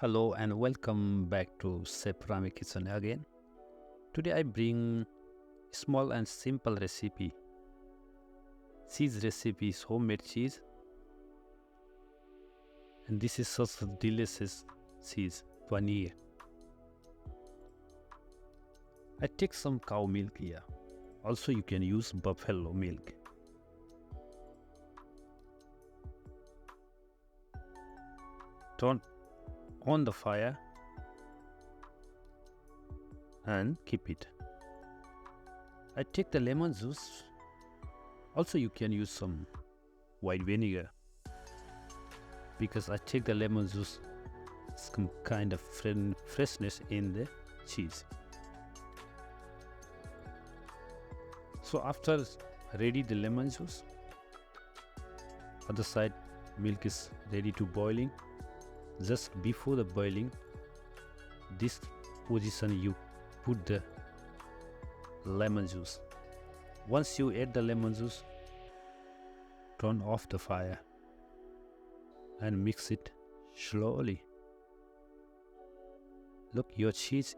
Hello and welcome back to Chef Ramy Kitchen again. Today I bring small and simple recipe. Cheese recipe is homemade cheese, and this is such a delicious cheese, paneer. I take some cow milk here. Also you can use buffalo milk. Turn on the fire and keep it. I take the lemon juice. Also you can use some white vinegar because I take the lemon juice, some kind of freshness in the cheese. So after ready the lemon juice, other side milk is ready to boiling. Just before the boiling, this position you put the lemon juice. Once you add the lemon juice, turn off the fire and mix it slowly. Look, your cheese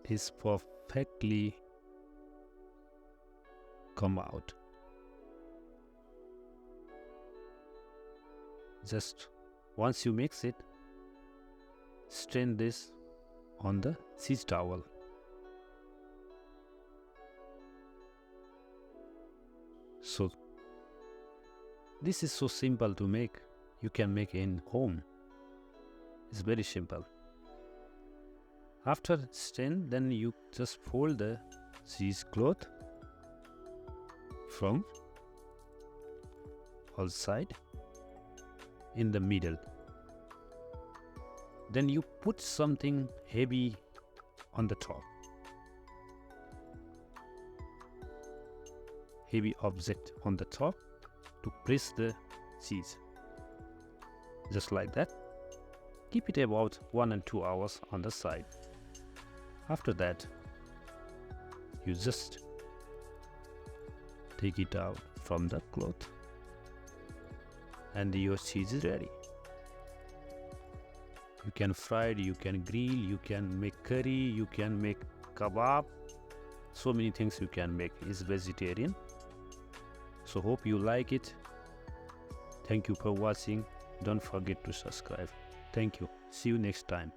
is perfectly come out. Just once you mix it, strain this on the cheese towel. So this is so simple to make. You can make in home. It's very simple. After strain, then you just fold the cheese cloth from all side in the middle. Then you put something heavy on the top. Heavy object on the top to press the cheese. Just like that. Keep it about 1 and 2 hours on the side. After that, you just take it out from the cloth and your cheese is ready. You can fry it, you can grill, you can make curry, you can make kebab. So many things you can make. It's vegetarian. So hope you like it. Thank you for watching. Don't forget to subscribe. Thank you. See you next time.